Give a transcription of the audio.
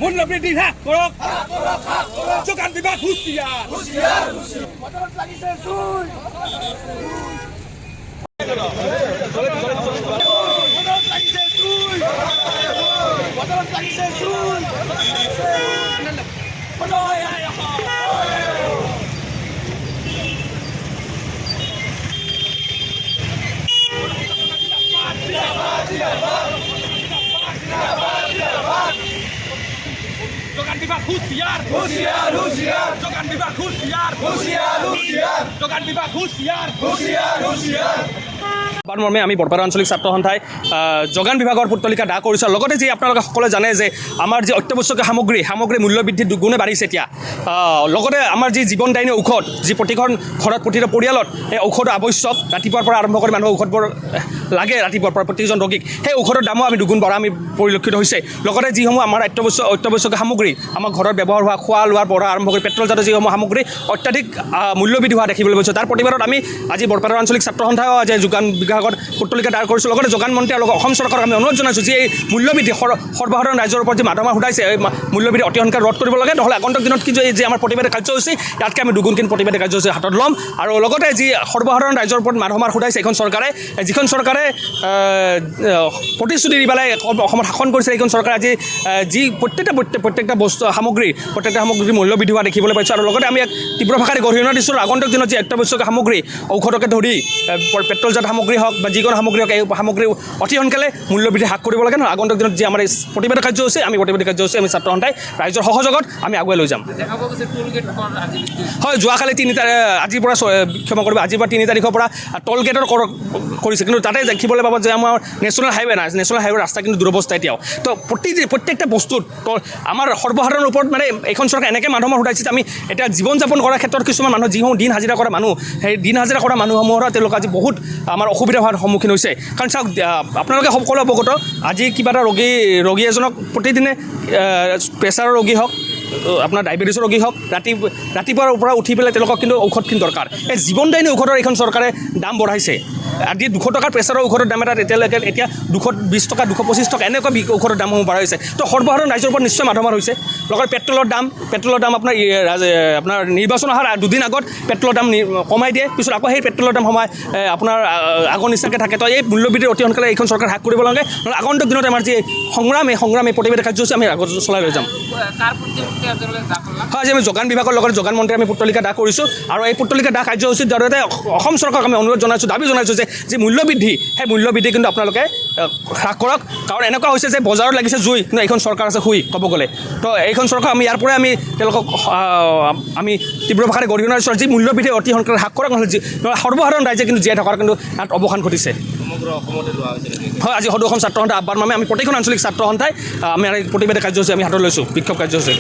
মূল্যবৃদ্ধি হ্ৰাস কৰক যোগান বিভাগ হুঁচিয়াৰ বজাৰত লাগিছে জুই যোগান বিভাগ হুঁচিয়াৰ যোগান বিভাগ হুঁচিয়াৰ যোগান বিভাগ হুঁচিয়াৰ মৰ্মে আমি বৰপেটা আঞ্চলিক ছাত্ৰ সন্থাই যোগান বিভাগৰ পুতলিকা দাহ কৰিছোঁ। লগতে যি আপোনালোকে সকলোৱে জানে যে আমাৰ যি অত্যাৱশ্যকীয় সামগ্ৰী মূল্যবৃদ্ধি দুগুণে বাঢ়িছে এতিয়া। লগতে আমাৰ যি জীৱনদায়িনী ঔষধ যি প্ৰতিখন ঘৰত প্ৰতিটো পৰিয়ালত এই ঔষধ আৱশ্যক, ৰাতিপুৱাৰ পৰা আৰম্ভ কৰি মানুহৰ ঔষধবোৰ লাগে ৰাতিপুৱাৰ পৰা প্ৰতিজন ৰোগীক, সেই ঔষধৰ দামো আমি দুগুণ বঢ়া আমি পৰিলক্ষিত হৈছে। লগতে যিসমূহ আমাৰ অত্যাৱশ্যকীয় সামগ্ৰী আমাৰ ঘৰত ব্যৱহাৰ হোৱা খোৱা লোৱাৰ পৰা আৰম্ভ কৰি পেট্ৰলজাতীয় যিসমূহ সামগ্ৰী অত্যাধিক মূল্যবৃদ্ধি হোৱা দেখিবলৈ পাইছোঁ। তাৰ প্ৰতিবাদত আমি আজি বৰপেটা আঞ্চলিক ছাত্ৰ সন্থাই আজি যোগান বিভাগত পুতলিকা দাহ কৰিছোঁ। লগতে যোগান মন্ত্ৰী আৰু অসম চৰকাৰক আমি অনুৰোধ জনাইছোঁ যে এই মূল্যবৃদ্ধি সৰ্বসাধাৰণ ৰাইজৰ ওপৰত যি মাধমাৰ ফুটাইছে এই মূল্যবৃদ্ধি অতি সোনকালে ৰোধ কৰিব লাগে, নহ'লে আগন্তুক দিনত কিন্তু এই যে আমাৰ প্ৰতিবাদী কাৰ্যসূচী ইয়াতকৈ আমি দুগুণকিন প্ৰতিবাদী কাৰ্যসূচী হাতত ল'ম। আৰু লগতে যি সৰ্বসাধাৰণ ৰাইজৰ ওপৰত মাধমাৰ ফুটাইছে এইখন চৰকাৰে, যিখন চৰকাৰে প্ৰতিশ্ৰুতি দি পেলাই অসমত শাসন কৰিছে, এইখন চৰকাৰে আজি যি প্ৰত্যেকটা বস্তু প্ৰত্যেকটা সামগ্ৰী মূল্যবৃদ্ধি হোৱা দেখিবলৈ পাইছোঁ। আৰু লগতে আমি এক তীব্ৰ ভাষাৰে গৰিহণা দিছোঁ আগন্তুক দিনত যি অত্যাৱশ্যকীয় সামগ্ৰী ঔষধকে ধৰি পেট্ৰলজাত সামগ্ৰী হওক বা যিকোনো সামগ্ৰী হওক এই সামগ্ৰী অতি সোনকালে মূল্যবৃদ্ধি হ্ৰাস কৰিব লাগে। আগন্তুক দিনত যি আমাৰ এই প্ৰতিবাদী কাৰ্যসূচী আমি ছাত্ৰ সন্থাই ৰাইজৰ সহযোগত আমি আগুৱাই লৈ যাম। হয়, যোৱাকালি আজিৰ পৰা আজিৰ পৰা 3 তাৰিখৰ পৰা টোল গেটৰ কৰিছে, কিন্তু তাতে দেখিবলৈ পাব যে আমাৰ নেশ্যনেল হাইৱে ৰাস্তা কিন্তু দুৰৱস্থা এতিয়াও। তো প্ৰত্যেকটা বস্তুত আমাৰ সৰ্বসাধাৰণৰ ওপৰত মানে এইখন চৰকাৰে এনেকৈ মাধমাৰ ফুটাইছে যে আমি এতিয়া জীৱন যাপন কৰাৰ ক্ষেত্ৰত কিছুমান মানুহ যিসমূহ দিন হাজিৰা কৰা মানুহ, সেই দিন হাজিৰা কৰা মানুহসমূহৰ তেওঁলোক আজি বহুত আমাৰ অসুবিধা হোৱাৰ সন্মুখীন হৈছে। কাৰণ চাওক, আপোনালোকে সকলো অৱগত, আজি কিবা এটা ৰোগী এজনক প্ৰতিদিনে প্ৰেছাৰৰ ৰোগী হওক, আপোনাৰ ডায়েবেটিছৰ ৰোগী হওক, ৰাতিপুৱাৰ পৰা উঠি পেলাই তেওঁলোকক কিন্তু ঔষধখিনি দৰকাৰ। এই জীৱনদায়িনী ঔষধৰ এইখন চৰকাৰে দাম বঢ়াইছে। আজি 200 টকাৰ প্ৰেছাৰৰ ঔষধৰ দাম এতিয়া 220 টকা 225 টকা এনেকুৱা ঔষধৰ দামসমূহ বঢ়াইছে। তো সৰ্বসাধাৰণ ৰাইজৰ ওপৰত নিশ্চয় মাধমাৰ হৈছে। লগতে পেট্ৰলৰ দাম আপোনাৰ নিৰ্বাচন অহাৰ 2 দিন আগত পেট্ৰলৰ দাম কমাই দিয়ে, পিছত আকৌ সেই পেট্ৰলৰ দাম আপোনাৰ আগৰ নিচিনাকৈ থাকে। তো এই মূল্যবৃদ্ধি অতি সোনকালে এইখন চৰকাৰ হ্ৰাস কৰিব লাগে, নহ'লে আগন্তুক দিনত আমাৰ যি সংগ্ৰাম প্ৰতিবাদী কাৰ্যসূচী আমি আগত চলাই লৈ যাম। হয়, আজি আমি যোগান বিভাগৰ লগতে যোগান মন্ত্ৰী আমি পুতলিকা দাহ কৰিছোঁ। আৰু এই পুতলিকা দাহ কাৰ্যসূচীৰ জৰিয়তে অসম চৰকাৰক আমি অনুৰোধ জনাইছোঁ, দাবী জনাইছোঁ যে যি মূল্যবৃদ্ধি, সেই মূল্যবৃদ্ধি কিন্তু আপোনালোকে হ্ৰাস কৰক। কাৰণ এনেকুৱা হৈছে যে বজাৰত লাগিছে জুই, কিন্তু এইখন চৰকাৰ আছে শুই ক'ব গ'লে। তো এইখন চৰকাৰ আমি ইয়াৰ পৰাই আমি তেওঁলোকক আমি তীব্ৰ ভাষাৰে গৰিহণা দিছোঁ। যি মূল্যবৃদ্ধি অতি সোনকালে হ্ৰাস কৰক, নহ'লে সৰ্বসাধাৰণ ৰাইজে কিন্তু জীয়াই থকাৰ কিন্তু ইয়াত অৱসান ঘটিছে। হয়, আজি সদৌ অসম ছাত্ৰ সন্থাৰ আহ্বান আমি প্ৰতিখন আঞ্চলিক ছাত্ৰ সন্থাই আমি প্ৰতিবাদী কাৰ্যসূচী আমি হাতত লৈছোঁ, বিক্ষোভ কাৰ্যসূচী।